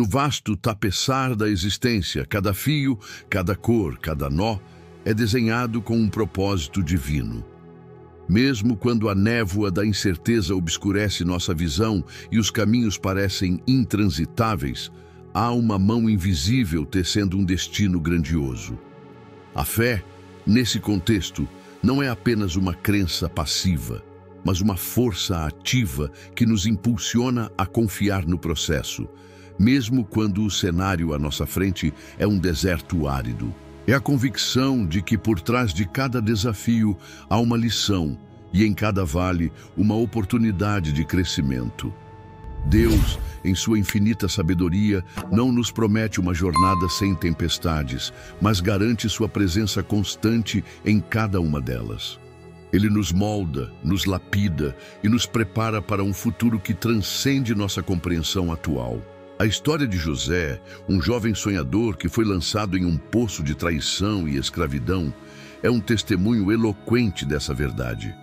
No vasto tapeçar da existência, cada fio, cada cor, cada nó é desenhado com um propósito divino. Mesmo quando a névoa da incerteza obscurece nossa visão e os caminhos parecem intransitáveis, há uma mão invisível tecendo um destino grandioso. A fé, nesse contexto, não é apenas uma crença passiva, mas uma força ativa que nos impulsiona a confiar no processo, mesmo quando o cenário à nossa frente é um deserto árido. É a convicção de que por trás de cada desafio há uma lição e em cada vale uma oportunidade de crescimento. Deus, em sua infinita sabedoria, não nos promete uma jornada sem tempestades, mas garante sua presença constante em cada uma delas. Ele nos molda, nos lapida e nos prepara para um futuro que transcende nossa compreensão atual. A história de José, um jovem sonhador que foi lançado em um poço de traição e escravidão, é um testemunho eloquente dessa verdade.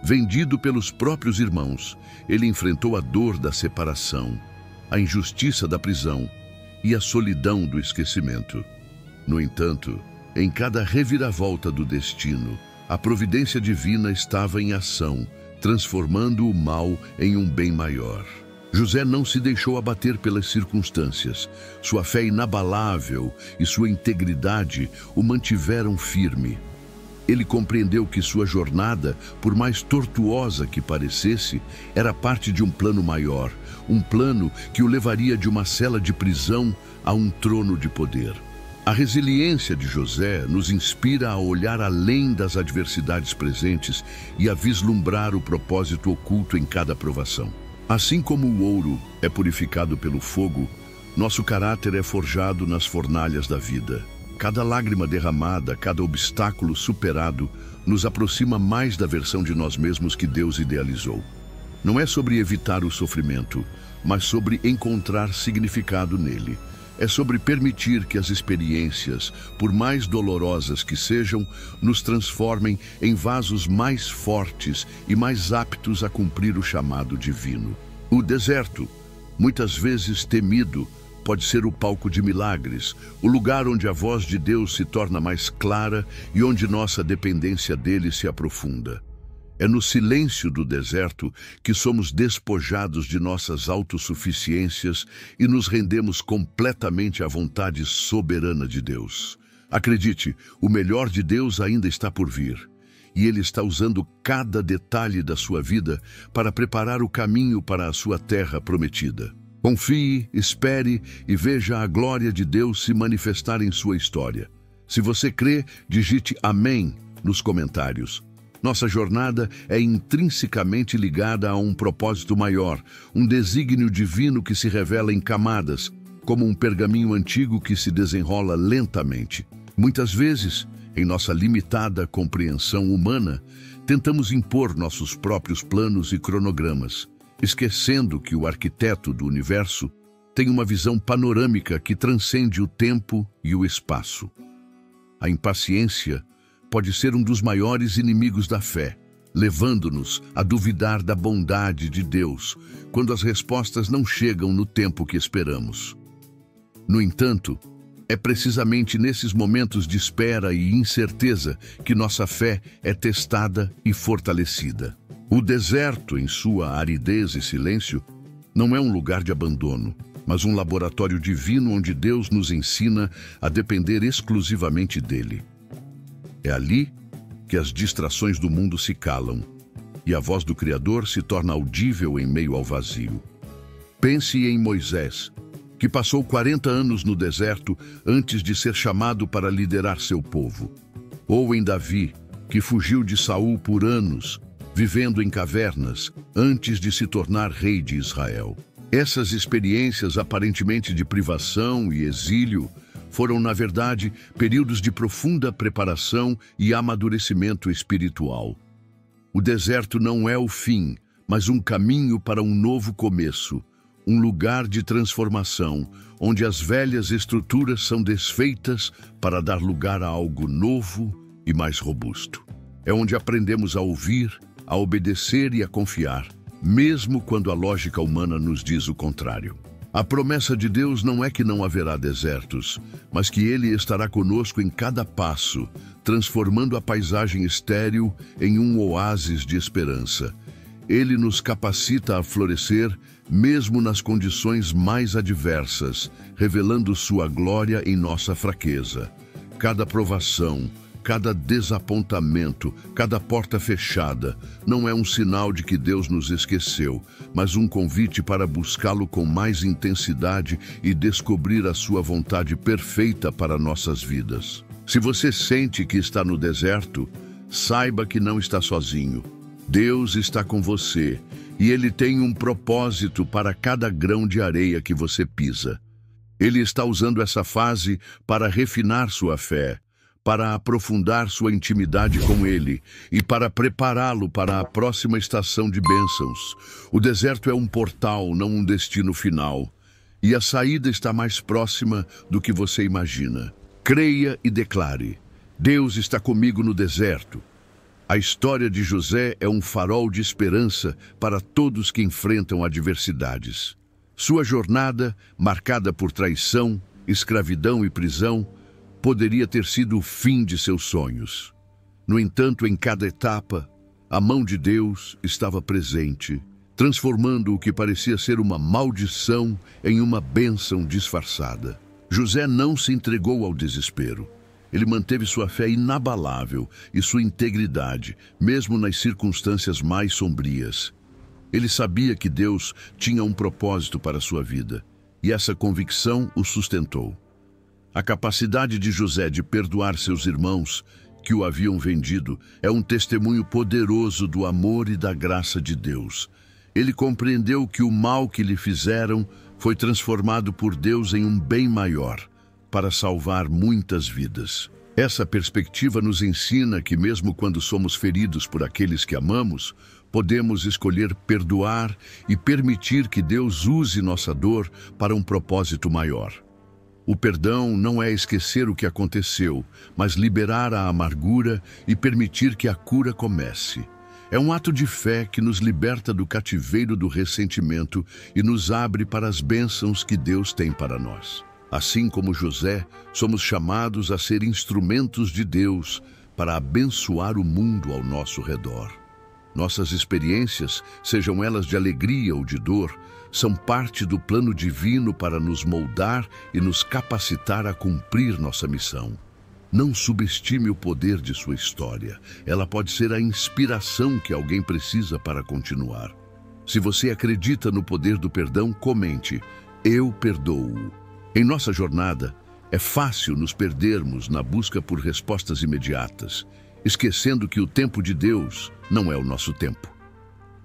Vendido pelos próprios irmãos, ele enfrentou a dor da separação, a injustiça da prisão e a solidão do esquecimento. No entanto, em cada reviravolta do destino, a providência divina estava em ação, transformando o mal em um bem maior. José não se deixou abater pelas circunstâncias. Sua fé inabalável e sua integridade o mantiveram firme. Ele compreendeu que sua jornada, por mais tortuosa que parecesse, era parte de um plano maior, um plano que o levaria de uma cela de prisão a um trono de poder. A resiliência de José nos inspira a olhar além das adversidades presentes e a vislumbrar o propósito oculto em cada provação. Assim como o ouro é purificado pelo fogo, nosso caráter é forjado nas fornalhas da vida. Cada lágrima derramada, cada obstáculo superado, nos aproxima mais da versão de nós mesmos que Deus idealizou. Não é sobre evitar o sofrimento, mas sobre encontrar significado nele. É sobre permitir que as experiências, por mais dolorosas que sejam, nos transformem em vasos mais fortes e mais aptos a cumprir o chamado divino. O deserto, muitas vezes temido, pode ser o palco de milagres, o lugar onde a voz de Deus se torna mais clara e onde nossa dependência dele se aprofunda. É no silêncio do deserto que somos despojados de nossas autossuficiências e nos rendemos completamente à vontade soberana de Deus. Acredite, o melhor de Deus ainda está por vir. E Ele está usando cada detalhe da sua vida para preparar o caminho para a sua terra prometida. Confie, espere e veja a glória de Deus se manifestar em sua história. Se você crê, digite amém nos comentários. Nossa jornada é intrinsecamente ligada a um propósito maior, um desígnio divino que se revela em camadas, como um pergaminho antigo que se desenrola lentamente. Muitas vezes, em nossa limitada compreensão humana, tentamos impor nossos próprios planos e cronogramas, esquecendo que o arquiteto do universo tem uma visão panorâmica que transcende o tempo e o espaço. A impaciência pode ser um dos maiores inimigos da fé, levando-nos a duvidar da bondade de Deus quando as respostas não chegam no tempo que esperamos. No entanto, é precisamente nesses momentos de espera e incerteza que nossa fé é testada e fortalecida. O deserto, em sua aridez e silêncio, não é um lugar de abandono, mas um laboratório divino onde Deus nos ensina a depender exclusivamente dele. É ali que as distrações do mundo se calam e a voz do Criador se torna audível em meio ao vazio. Pense em Moisés, que passou 40 anos no deserto antes de ser chamado para liderar seu povo. Ou em Davi, que fugiu de Saul por anos, vivendo em cavernas, antes de se tornar rei de Israel. Essas experiências aparentemente de privação e exílio foram, na verdade, períodos de profunda preparação e amadurecimento espiritual. O deserto não é o fim, mas um caminho para um novo começo, um lugar de transformação, onde as velhas estruturas são desfeitas para dar lugar a algo novo e mais robusto. É onde aprendemos a ouvir, a obedecer e a confiar, mesmo quando a lógica humana nos diz o contrário. A promessa de Deus não é que não haverá desertos, mas que Ele estará conosco em cada passo, transformando a paisagem estéril em um oásis de esperança. Ele nos capacita a florescer, mesmo nas condições mais adversas, revelando sua glória em nossa fraqueza. Cada provação, cada desapontamento, cada porta fechada, não é um sinal de que Deus nos esqueceu, mas um convite para buscá-lo com mais intensidade e descobrir a sua vontade perfeita para nossas vidas. Se você sente que está no deserto, saiba que não está sozinho. Deus está com você e Ele tem um propósito para cada grão de areia que você pisa. Ele está usando essa fase para refinar sua fé, para aprofundar sua intimidade com Ele e para prepará-lo para a próxima estação de bênçãos. O deserto é um portal, não um destino final, e a saída está mais próxima do que você imagina. Creia e declare: Deus está comigo no deserto. A história de José é um farol de esperança para todos que enfrentam adversidades. Sua jornada, marcada por traição, escravidão e prisão, poderia ter sido o fim de seus sonhos. No entanto, em cada etapa, a mão de Deus estava presente, transformando o que parecia ser uma maldição em uma bênção disfarçada. José não se entregou ao desespero. Ele manteve sua fé inabalável e sua integridade, mesmo nas circunstâncias mais sombrias. Ele sabia que Deus tinha um propósito para sua vida, e essa convicção o sustentou. A capacidade de José de perdoar seus irmãos que o haviam vendido é um testemunho poderoso do amor e da graça de Deus. Ele compreendeu que o mal que lhe fizeram foi transformado por Deus em um bem maior, para salvar muitas vidas. Essa perspectiva nos ensina que, mesmo quando somos feridos por aqueles que amamos, podemos escolher perdoar e permitir que Deus use nossa dor para um propósito maior. O perdão não é esquecer o que aconteceu, mas liberar a amargura e permitir que a cura comece. É um ato de fé que nos liberta do cativeiro do ressentimento e nos abre para as bênçãos que Deus tem para nós. Assim como José, somos chamados a ser instrumentos de Deus para abençoar o mundo ao nosso redor. Nossas experiências, sejam elas de alegria ou de dor, são parte do plano divino para nos moldar e nos capacitar a cumprir nossa missão. Não subestime o poder de sua história. Ela pode ser a inspiração que alguém precisa para continuar. Se você acredita no poder do perdão, comente: eu perdoo. Em nossa jornada, é fácil nos perdermos na busca por respostas imediatas, esquecendo que o tempo de Deus não é o nosso tempo.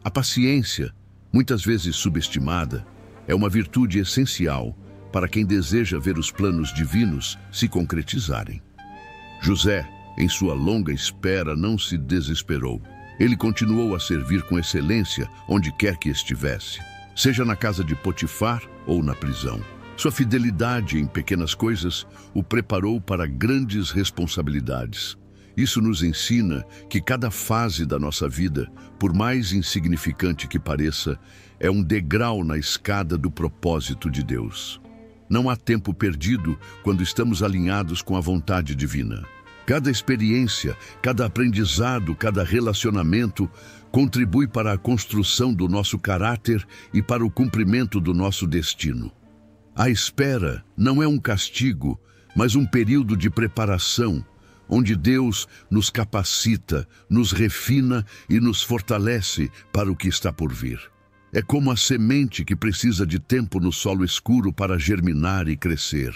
A paciência, muitas vezes subestimada, é uma virtude essencial para quem deseja ver os planos divinos se concretizarem. José, em sua longa espera, não se desesperou. Ele continuou a servir com excelência onde quer que estivesse, seja na casa de Potifar ou na prisão. Sua fidelidade em pequenas coisas o preparou para grandes responsabilidades. Isso nos ensina que cada fase da nossa vida, por mais insignificante que pareça, é um degrau na escada do propósito de Deus. Não há tempo perdido quando estamos alinhados com a vontade divina. Cada experiência, cada aprendizado, cada relacionamento contribui para a construção do nosso caráter e para o cumprimento do nosso destino. A espera não é um castigo, mas um período de preparação, onde Deus nos capacita, nos refina e nos fortalece para o que está por vir. É como a semente que precisa de tempo no solo escuro para germinar e crescer.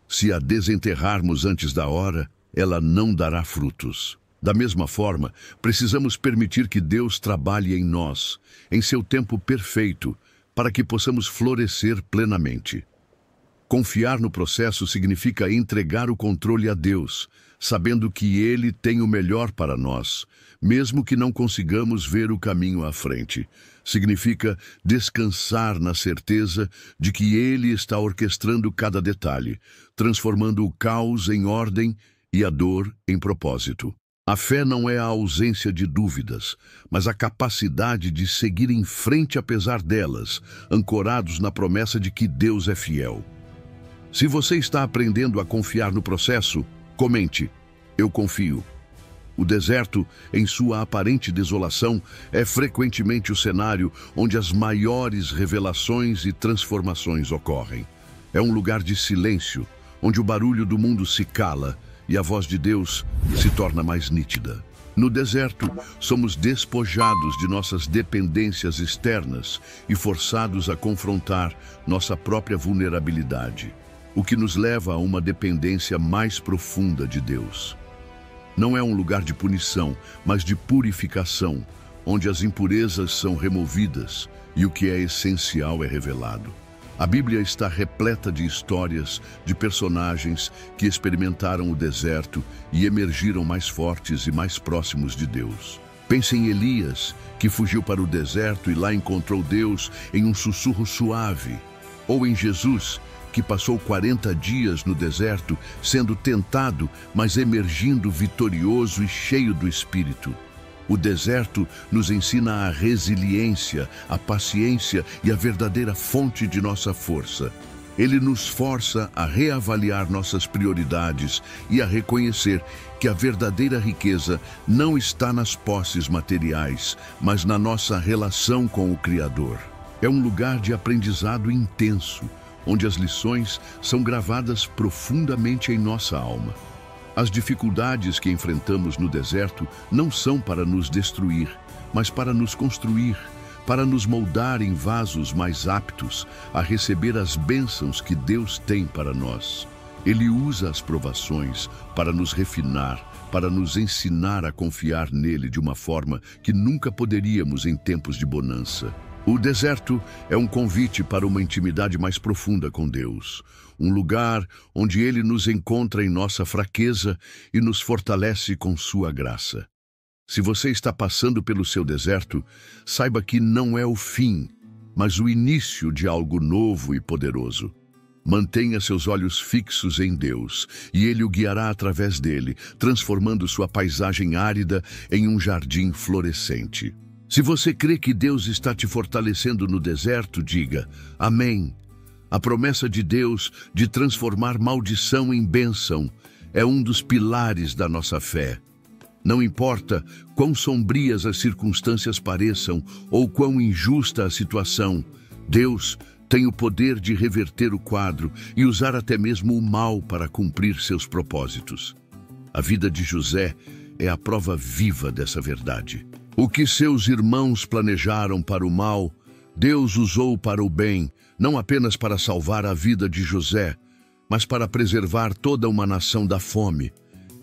Se a desenterrarmos antes da hora, ela não dará frutos. Da mesma forma, precisamos permitir que Deus trabalhe em nós, em seu tempo perfeito, para que possamos florescer plenamente. Confiar no processo significa entregar o controle a Deus, sabendo que Ele tem o melhor para nós, mesmo que não consigamos ver o caminho à frente. Significa descansar na certeza de que Ele está orquestrando cada detalhe, transformando o caos em ordem e a dor em propósito. A fé não é a ausência de dúvidas, mas a capacidade de seguir em frente apesar delas, ancorados na promessa de que Deus é fiel. Se você está aprendendo a confiar no processo, comente: eu confio. O deserto, em sua aparente desolação, é frequentemente o cenário onde as maiores revelações e transformações ocorrem. É um lugar de silêncio, onde o barulho do mundo se cala e a voz de Deus se torna mais nítida. No deserto, somos despojados de nossas dependências externas e forçados a confrontar nossa própria vulnerabilidade, o que nos leva a uma dependência mais profunda de Deus. Não é um lugar de punição, mas de purificação, onde as impurezas são removidas e o que é essencial é revelado. A Bíblia está repleta de histórias de personagens que experimentaram o deserto e emergiram mais fortes e mais próximos de Deus. Pense em Elias, que fugiu para o deserto e lá encontrou Deus em um sussurro suave. Ou em Jesus, que passou 40 dias no deserto, sendo tentado, mas emergindo vitorioso e cheio do Espírito. O deserto nos ensina a resiliência, a paciência e a verdadeira fonte de nossa força. Ele nos força a reavaliar nossas prioridades e a reconhecer que a verdadeira riqueza não está nas posses materiais, mas na nossa relação com o Criador. É um lugar de aprendizado intenso, onde as lições são gravadas profundamente em nossa alma. As dificuldades que enfrentamos no deserto não são para nos destruir, mas para nos construir, para nos moldar em vasos mais aptos a receber as bênçãos que Deus tem para nós. Ele usa as provações para nos refinar, para nos ensinar a confiar nele de uma forma que nunca poderíamos em tempos de bonança. O deserto é um convite para uma intimidade mais profunda com Deus, um lugar onde Ele nos encontra em nossa fraqueza e nos fortalece com sua graça. Se você está passando pelo seu deserto, saiba que não é o fim, mas o início de algo novo e poderoso. Mantenha seus olhos fixos em Deus, e Ele o guiará através dele, transformando sua paisagem árida em um jardim florescente. Se você crê que Deus está te fortalecendo no deserto, diga: amém. A promessa de Deus de transformar maldição em bênção é um dos pilares da nossa fé. Não importa quão sombrias as circunstâncias pareçam ou quão injusta a situação, Deus tem o poder de reverter o quadro e usar até mesmo o mal para cumprir seus propósitos. A vida de José é a prova viva dessa verdade. O que seus irmãos planejaram para o mal, Deus usou para o bem, não apenas para salvar a vida de José, mas para preservar toda uma nação da fome.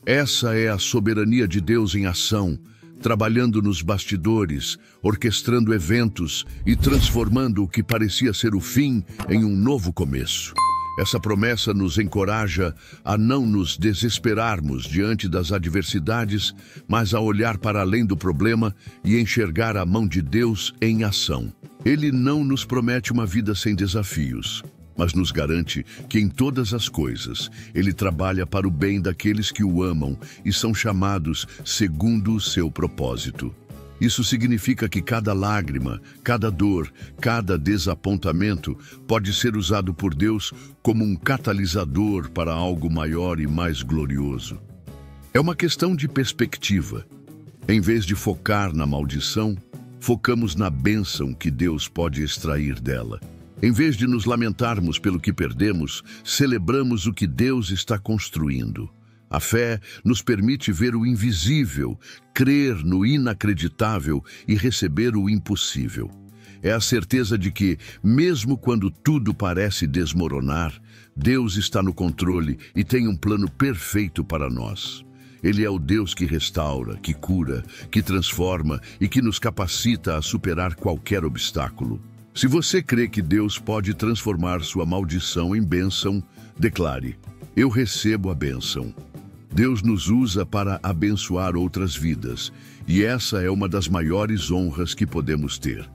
Essa é a soberania de Deus em ação, trabalhando nos bastidores, orquestrando eventos e transformando o que parecia ser o fim em um novo começo. Essa promessa nos encoraja a não nos desesperarmos diante das adversidades, mas a olhar para além do problema e enxergar a mão de Deus em ação. Ele não nos promete uma vida sem desafios, mas nos garante que em todas as coisas Ele trabalha para o bem daqueles que o amam e são chamados segundo o seu propósito. Isso significa que cada lágrima, cada dor, cada desapontamento pode ser usado por Deus como um catalisador para algo maior e mais glorioso. É uma questão de perspectiva. Em vez de focar na maldição, focamos na bênção que Deus pode extrair dela. Em vez de nos lamentarmos pelo que perdemos, celebramos o que Deus está construindo. A fé nos permite ver o invisível, crer no inacreditável e receber o impossível. É a certeza de que, mesmo quando tudo parece desmoronar, Deus está no controle e tem um plano perfeito para nós. Ele é o Deus que restaura, que cura, que transforma e que nos capacita a superar qualquer obstáculo. Se você crê que Deus pode transformar sua maldição em bênção, declare: eu recebo a bênção. Deus nos usa para abençoar outras vidas, e essa é uma das maiores honras que podemos ter.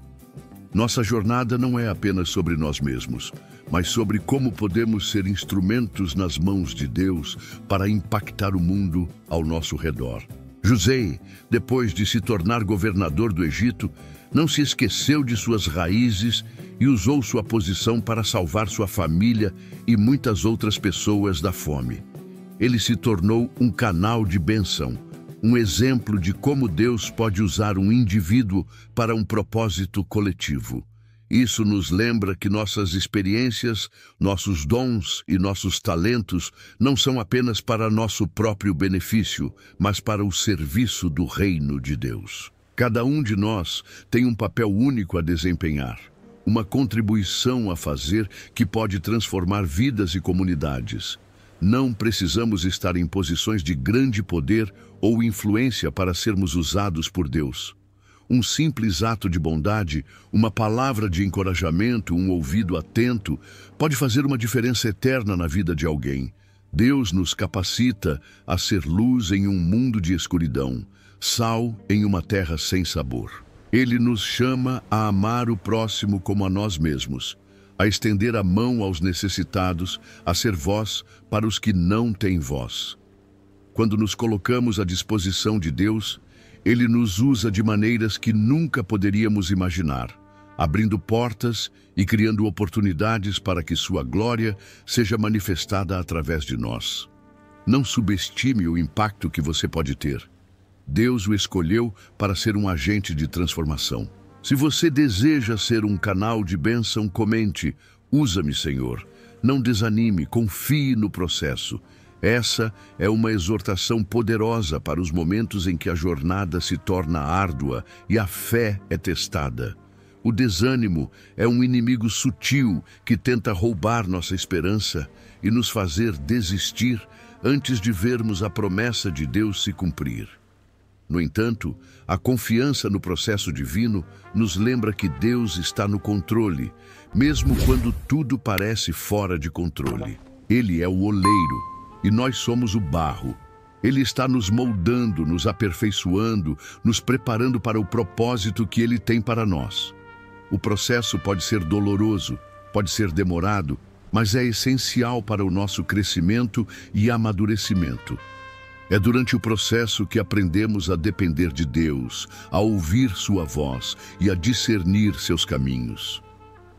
Nossa jornada não é apenas sobre nós mesmos, mas sobre como podemos ser instrumentos nas mãos de Deus para impactar o mundo ao nosso redor. José, depois de se tornar governador do Egito, não se esqueceu de suas raízes e usou sua posição para salvar sua família e muitas outras pessoas da fome. Ele se tornou um canal de bênção, um exemplo de como Deus pode usar um indivíduo para um propósito coletivo. Isso nos lembra que nossas experiências, nossos dons e nossos talentos não são apenas para nosso próprio benefício, mas para o serviço do reino de Deus. Cada um de nós tem um papel único a desempenhar, uma contribuição a fazer que pode transformar vidas e comunidades. Não precisamos estar em posições de grande poder ou influência para sermos usados por Deus. Um simples ato de bondade, uma palavra de encorajamento, um ouvido atento, pode fazer uma diferença eterna na vida de alguém. Deus nos capacita a ser luz em um mundo de escuridão, sal em uma terra sem sabor. Ele nos chama a amar o próximo como a nós mesmos, a estender a mão aos necessitados, a ser voz para os que não têm voz. Quando nos colocamos à disposição de Deus, Ele nos usa de maneiras que nunca poderíamos imaginar, abrindo portas e criando oportunidades para que sua glória seja manifestada através de nós. Não subestime o impacto que você pode ter. Deus o escolheu para ser um agente de transformação. Se você deseja ser um canal de bênção, comente: "Usa-me, Senhor". Não desanime, confie no processo. Essa é uma exortação poderosa para os momentos em que a jornada se torna árdua e a fé é testada. O desânimo é um inimigo sutil que tenta roubar nossa esperança e nos fazer desistir antes de vermos a promessa de Deus se cumprir. No entanto, a confiança no processo divino nos lembra que Deus está no controle, mesmo quando tudo parece fora de controle. Ele é o oleiro e nós somos o barro. Ele está nos moldando, nos aperfeiçoando, nos preparando para o propósito que Ele tem para nós. O processo pode ser doloroso, pode ser demorado, mas é essencial para o nosso crescimento e amadurecimento. É durante o processo que aprendemos a depender de Deus, a ouvir sua voz e a discernir seus caminhos.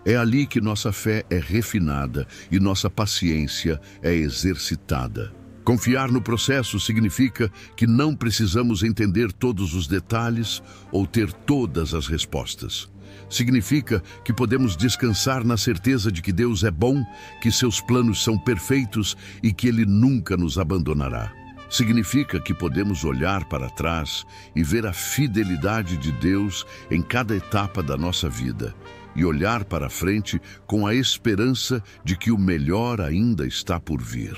É ali que nossa fé é refinada e nossa paciência é exercitada. Confiar no processo significa que não precisamos entender todos os detalhes ou ter todas as respostas. Significa que podemos descansar na certeza de que Deus é bom, que seus planos são perfeitos e que Ele nunca nos abandonará. Significa que podemos olhar para trás e ver a fidelidade de Deus em cada etapa da nossa vida e olhar para frente com a esperança de que o melhor ainda está por vir.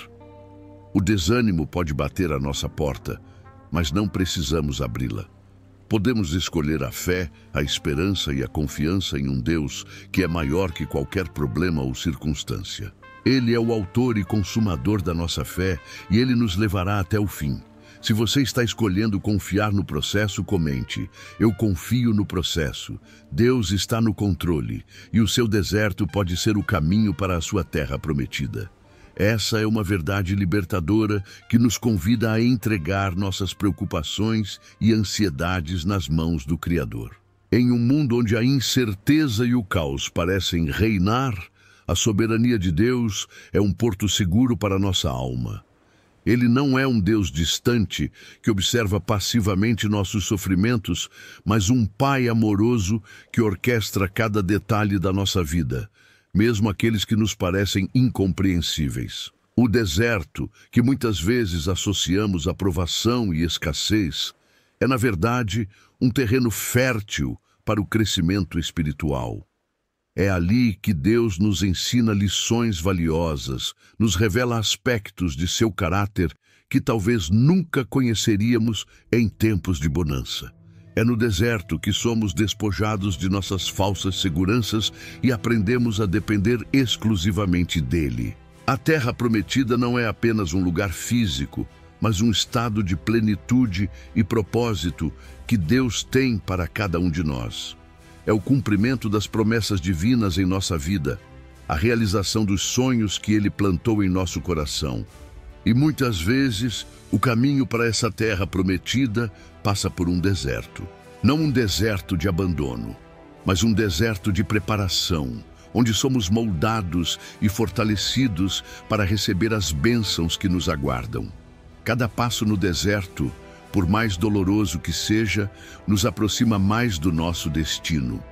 O desânimo pode bater à nossa porta, mas não precisamos abri-la. Podemos escolher a fé, a esperança e a confiança em um Deus que é maior que qualquer problema ou circunstância. Ele é o autor e consumador da nossa fé e Ele nos levará até o fim. Se você está escolhendo confiar no processo, comente: "Eu confio no processo. Deus está no controle e o seu deserto pode ser o caminho para a sua terra prometida." Essa é uma verdade libertadora que nos convida a entregar nossas preocupações e ansiedades nas mãos do Criador. Em um mundo onde a incerteza e o caos parecem reinar, a soberania de Deus é um porto seguro para nossa alma. Ele não é um Deus distante que observa passivamente nossos sofrimentos, mas um Pai amoroso que orquestra cada detalhe da nossa vida, mesmo aqueles que nos parecem incompreensíveis. O deserto, que muitas vezes associamos à provação e escassez, é, na verdade, um terreno fértil para o crescimento espiritual. É ali que Deus nos ensina lições valiosas, nos revela aspectos de seu caráter que talvez nunca conheceríamos em tempos de bonança. É no deserto que somos despojados de nossas falsas seguranças e aprendemos a depender exclusivamente dele. A Terra Prometida não é apenas um lugar físico, mas um estado de plenitude e propósito que Deus tem para cada um de nós. É o cumprimento das promessas divinas em nossa vida, a realização dos sonhos que Ele plantou em nosso coração. E muitas vezes, o caminho para essa terra prometida passa por um deserto. Não um deserto de abandono, mas um deserto de preparação, onde somos moldados e fortalecidos para receber as bênçãos que nos aguardam. Cada passo no deserto, por mais doloroso que seja, nos aproxima mais do nosso destino.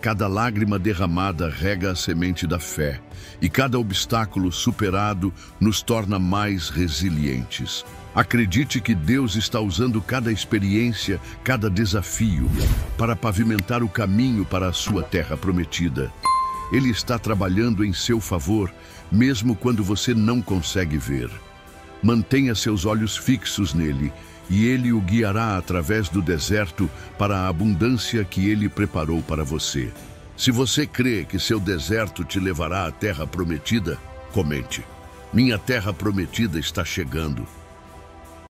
Cada lágrima derramada rega a semente da fé, e cada obstáculo superado nos torna mais resilientes. Acredite que Deus está usando cada experiência, cada desafio, para pavimentar o caminho para a sua terra prometida. Ele está trabalhando em seu favor, mesmo quando você não consegue ver. Mantenha seus olhos fixos nele, e ele o guiará através do deserto para a abundância que ele preparou para você. Se você crê que seu deserto te levará à terra prometida, comente: minha terra prometida está chegando.